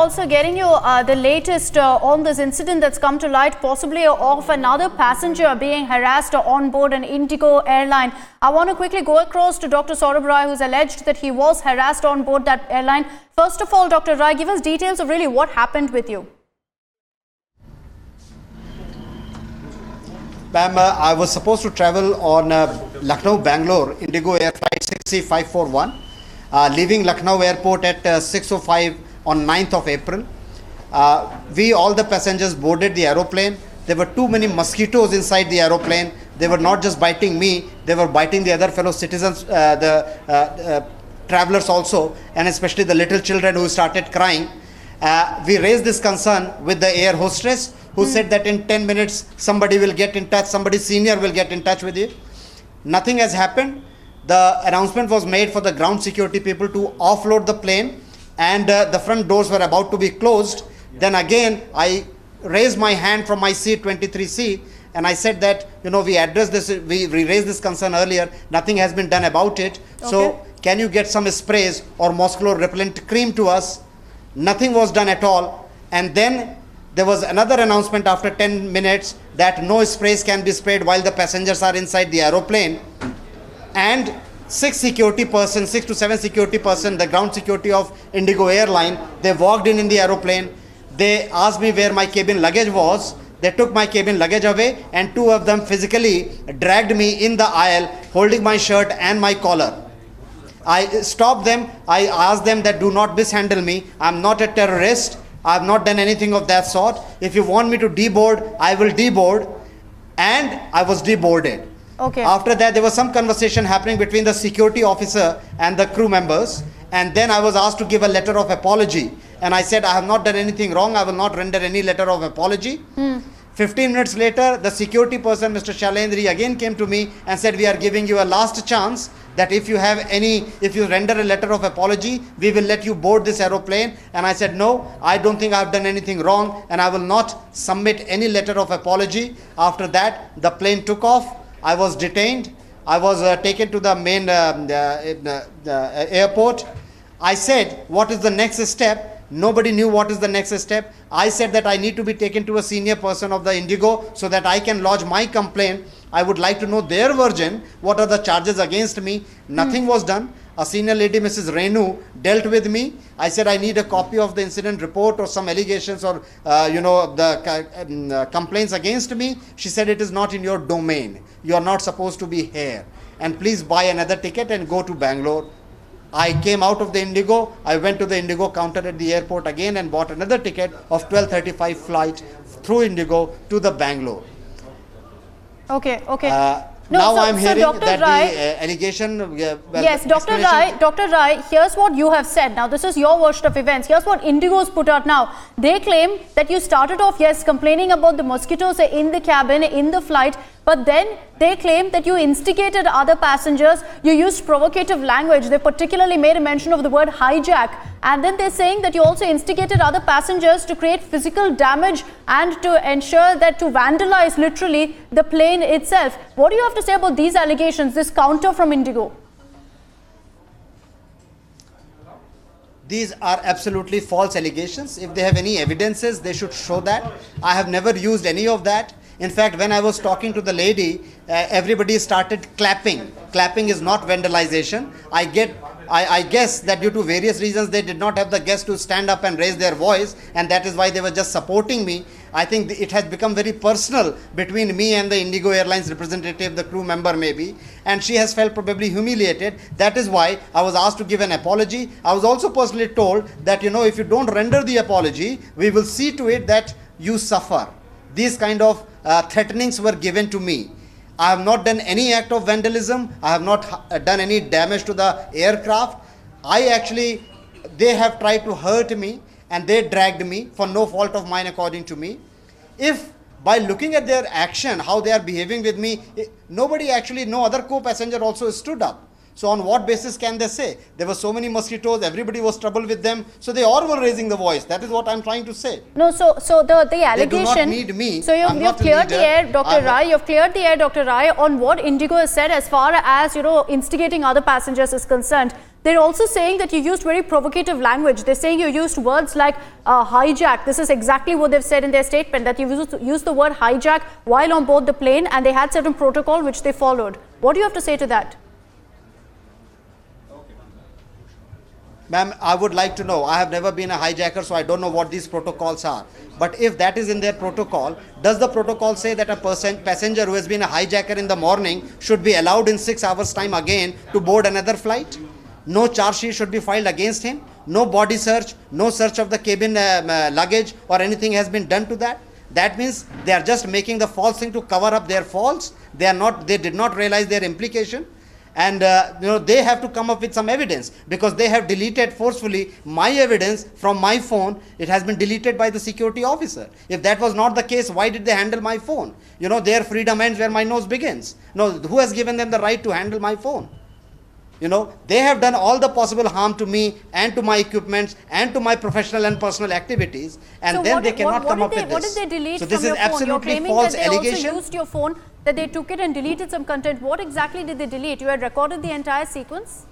also getting you the latest on this incident that's come to light, possibly of another passenger being harassed on board an Indigo airline. I want to quickly go across to Dr. Saurabh Rai, who's alleged that he was harassed on board that airline. First of all, Dr. Rai, give us details of really what happened with you. Ma'am, I was supposed to travel on Lucknow-Bangalore Indigo Air Flight 6C541, leaving Lucknow Airport at 6:05 on 9th of April. All the passengers boarded the aeroplane. There were too many mosquitoes inside the aeroplane. They were not just biting me, they were biting the other fellow citizens, the travelers also, and especially the little children who started crying. We raised this concern with the air hostess, who said that in 10 minutes somebody will get in touch, somebody senior will get in touch with you. Nothing has happened. The announcement was made for the ground security people to offload the plane, and the front doors were about to be closed. Then again I raised my hand from my seat 23C, and I said that, we addressed this, we raised this concern earlier, nothing has been done about it. Okay. So can you get some sprays or mosquito repellent cream to us? Nothing was done at all. And then there was another announcement after 10 minutes that no sprays can be sprayed while the passengers are inside the aeroplane. And 6 to 7 security persons, the ground security of Indigo airline, they walked in the aeroplane. They asked me where my cabin luggage was. They took my cabin luggage away, and 2 of them physically dragged me in the aisle, holding my shirt and my collar. I stopped them. I asked them that do not mishandle me. I'm not a terrorist. I have not done anything of that sort. If you want me to deboard, I will deboard. And I was deboarded. Okay. After that, there was some conversation happening between the security officer and the crew members. And then I was asked to give a letter of apology. And I said, I have not done anything wrong. I will not render any letter of apology. 15 minutes later, the security person, Mr. Shalendri, again came to me and said, we are giving you a last chance that if you render a letter of apology, we will let you board this aeroplane. And I said, no, I don't think I have done anything wrong, and I will not submit any letter of apology. After that, the plane took off. I was detained. I was taken to the main airport. I said, what is the next step? Nobody knew what is the next step. I said that I need to be taken to a senior person of the Indigo so that I can lodge my complaint. I would like to know their version. What are the charges against me? Nothing was done. A senior lady, Mrs. Renu, dealt with me. I said I need a copy of the incident report or some allegations or the complaints against me. She said it is not in your domain. You are not supposed to be here. And please buy another ticket and go to Bangalore. I came out of the Indigo. I went to the Indigo counter at the airport again and bought another ticket of 12:35 flight through Indigo to the Bangalore. Okay. Now I'm hearing that the allegation... yes, Dr. Rai, here's what you have said. Now, this is your version of events. Here's what Indigo's put out now. They claim that you started off, yes, complaining about the mosquitoes in the cabin, in the flight, but then they claim that you instigated other passengers, you used provocative language. They particularly made a mention of the word hijack. And then they're saying that you also instigated other passengers to create physical damage and to ensure that to vandalize literally the plane itself. What do you have to say about these allegations, this counter from Indigo? These are absolutely false allegations. If they have any evidences, they should show that. I have never used any of that. In fact, when I was talking to the lady, everybody started clapping. Clapping is not vandalization. I guess that due to various reasons, they did not have the guests to stand up and raise their voice, and that is why they were just supporting me. I think it has become very personal between me and the Indigo Airlines representative, the crew member maybe, and she has felt probably humiliated. That is why I was asked to give an apology. I was also personally told that, if you don't render the apology, we will see to it that you suffer. These kind of threatenings were given to me. I have not done any act of vandalism. I have not done any damage to the aircraft. They have tried to hurt me, and they dragged me for no fault of mine according to me. If by looking at their action, how they are behaving with me, no other co-passenger also stood up. So on what basis can they say? There were so many mosquitoes, everybody was troubled with them, so they all were raising the voice. That is what I'm trying to say. No, so the allegation. They do not need me. So you've cleared the air, Dr. Rai. You've cleared the air, Dr. Rai, on what Indigo has said as far as instigating other passengers is concerned. They're also saying that you used very provocative language. They're saying you used words like hijack. This is exactly what they've said in their statement, that you used the word hijack while on board the plane, and they had certain protocol which they followed. What do you have to say to that? Ma'am, I would like to know. I have never been a hijacker, so I don't know what these protocols are. But if that is in their protocol, does the protocol say that a passenger who has been a hijacker in the morning should be allowed in 6 hours' time again to board another flight? No charge sheet should be filed against him. No body search, no search of the cabin luggage or anything has been done to that. That means they are just making the false thing to cover up their faults. They did not realize their implication. And they have to come up with some evidence, because they have deleted forcefully my evidence from my phone. It has been deleted by the security officer. If that was not the case, why did they handle my phone? Their freedom ends where my nose begins. No, who has given them the right to handle my phone? They have done all the possible harm to me and to my equipments and to my professional and personal activities, and so then they cannot come up with this. What did they delete so from this your is phone? absolutely You're claiming false that they allegation. also used your phone, that they took it and deleted some content. What exactly did they delete? You had recorded the entire sequence?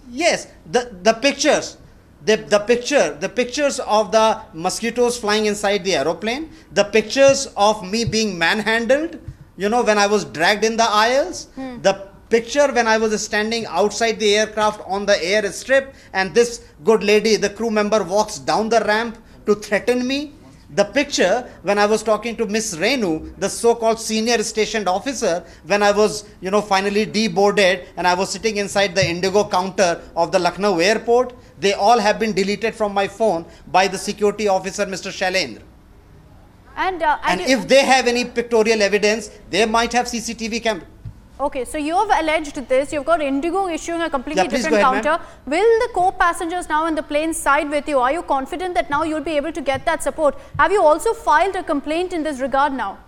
Yes, the pictures. The pictures of the mosquitoes flying inside the aeroplane, the pictures of me being manhandled, when I was dragged in the aisles, the picture when I was standing outside the aircraft on the airstrip, and this good lady, the crew member, walks down the ramp to threaten me. The picture when I was talking to Miss Renu, the so-called senior stationed officer, when I was, finally deboarded and I was sitting inside the Indigo counter of the Lucknow airport, they all have been deleted from my phone by the security officer, Mr. Shailendra. And if they have any pictorial evidence, they might have CCTV camera. Okay, so you have alleged this. You've got Indigo issuing a completely different counter. Will the co-passengers now in the plane side with you? Are you confident that now you'll be able to get that support? Have you also filed a complaint in this regard now?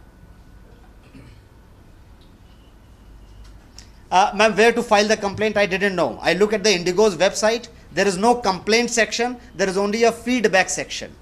Ma'am, where to file the complaint, I didn't know. I look at the Indigo's website. There is no complaint section. There is only a feedback section.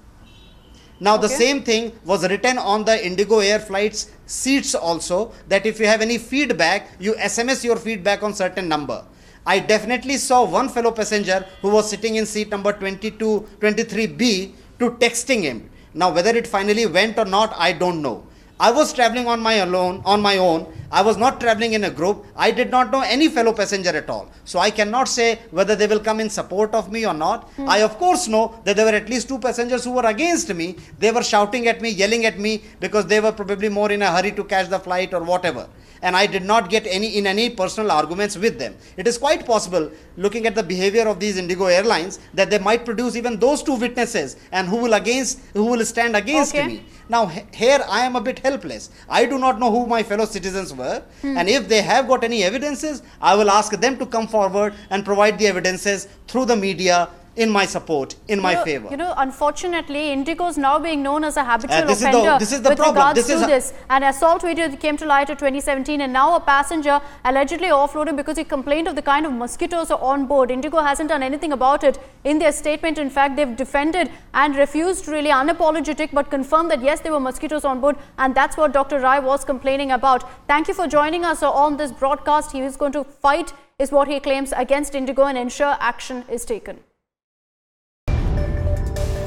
Now, the same thing was written on the Indigo Air flights seats also, that if you have any feedback, you SMS your feedback on certain number. I definitely saw one fellow passenger who was sitting in seat number 23B to texting him. Now, whether it finally went or not, I don't know. I was traveling on my own. I was not traveling in a group. I did not know any fellow passenger at all. So I cannot say whether they will come in support of me or not. I of course know that there were at least 2 passengers who were against me. They were shouting at me, yelling at me, because they were probably more in a hurry to catch the flight or whatever. And I did not get any personal arguments with them. It is quite possible, looking at the behavior of these Indigo Airlines, that they might produce even those 2 witnesses, and who will stand against me. Now, here I am a bit helpless. I do not know who my fellow citizens were, and if they have got any evidences, I will ask them to come forward and provide the evidences through the media in my support, in my favor. Unfortunately, Indigo is now being known as a habitual offender this is the with problem. regards to this. An assault video came to light in 2017, and now a passenger allegedly offloaded because he complained of the kind of mosquitoes on board. Indigo hasn't done anything about it in their statement. In fact, they've defended and refused, really unapologetic, but confirmed that yes, there were mosquitoes on board, and that's what Dr. Rai was complaining about. Thank you for joining us on this broadcast. He is going to fight, is what he claims, against Indigo and ensure action is taken.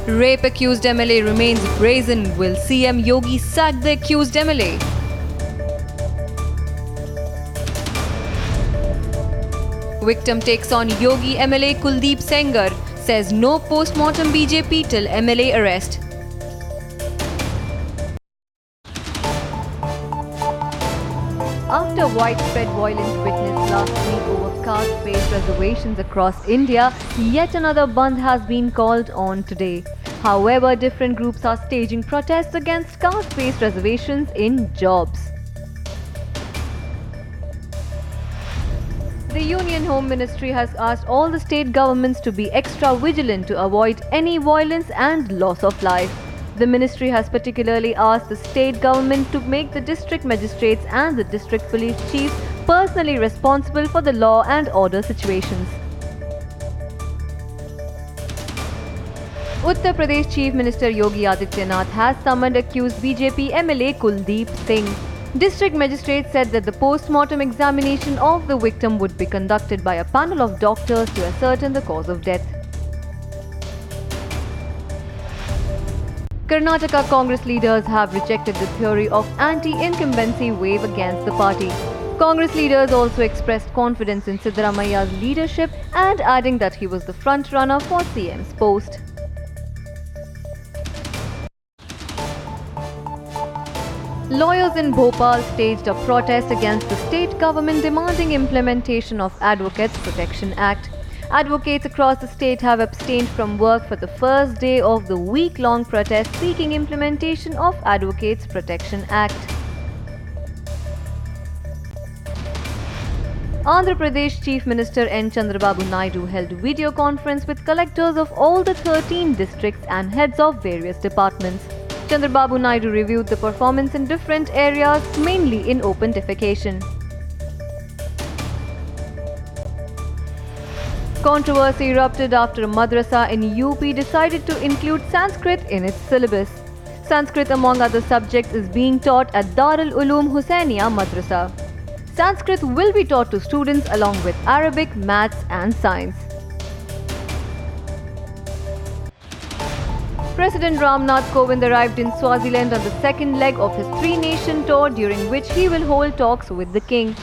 Rape accused MLA remains brazen. Will CM Yogi sack the accused MLA? Victim takes on Yogi MLA Kuldeep Sengar, says no post-mortem BJP till MLA arrest. After widespread violence witnessed last week over caste-based reservations across India, yet another bandh has been called on today. However, different groups are staging protests against caste-based reservations in jobs. The Union Home Ministry has asked all the state governments to be extra vigilant to avoid any violence and loss of life. The ministry has particularly asked the state government to make the district magistrates and the district police chiefs personally responsible for the law and order situations. Uttar Pradesh Chief Minister Yogi Adityanath has summoned accused BJP MLA Kuldeep Singh. District magistrate said that the post-mortem examination of the victim would be conducted by a panel of doctors to ascertain the cause of death. Karnataka Congress leaders have rejected the theory of anti-incumbency wave against the party. Congress leaders also expressed confidence in Siddaramaia's leadership and adding that he was the front runner for CM's post. Lawyers in Bhopal staged a protest against the state government demanding implementation of Advocates Protection Act. Advocates across the state have abstained from work for the first day of the week-long protest seeking implementation of Advocates Protection Act. Andhra Pradesh Chief Minister N. Chandrababu Naidu held video conference with collectors of all the 13 districts and heads of various departments. Chandrababu Naidu reviewed the performance in different areas, mainly in open defecation. Controversy erupted after a madrasa in UP decided to include Sanskrit in its syllabus. Sanskrit, among other subjects, is being taught at Darul Uloom Hussainiya Madrasa. Sanskrit will be taught to students along with Arabic, maths and science. President Ramnath Kovind arrived in Swaziland on the second leg of his three-nation tour, during which he will hold talks with the king.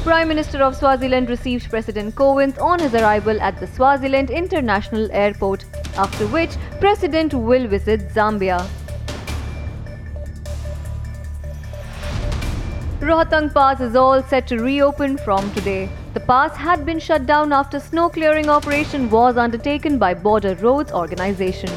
Prime Minister of Swaziland received President Kovind on his arrival at the Swaziland International Airport, after which President will visit Zambia. Rohtang Pass is all set to reopen from today. The pass had been shut down after snow clearing operation was undertaken by Border Roads Organisation.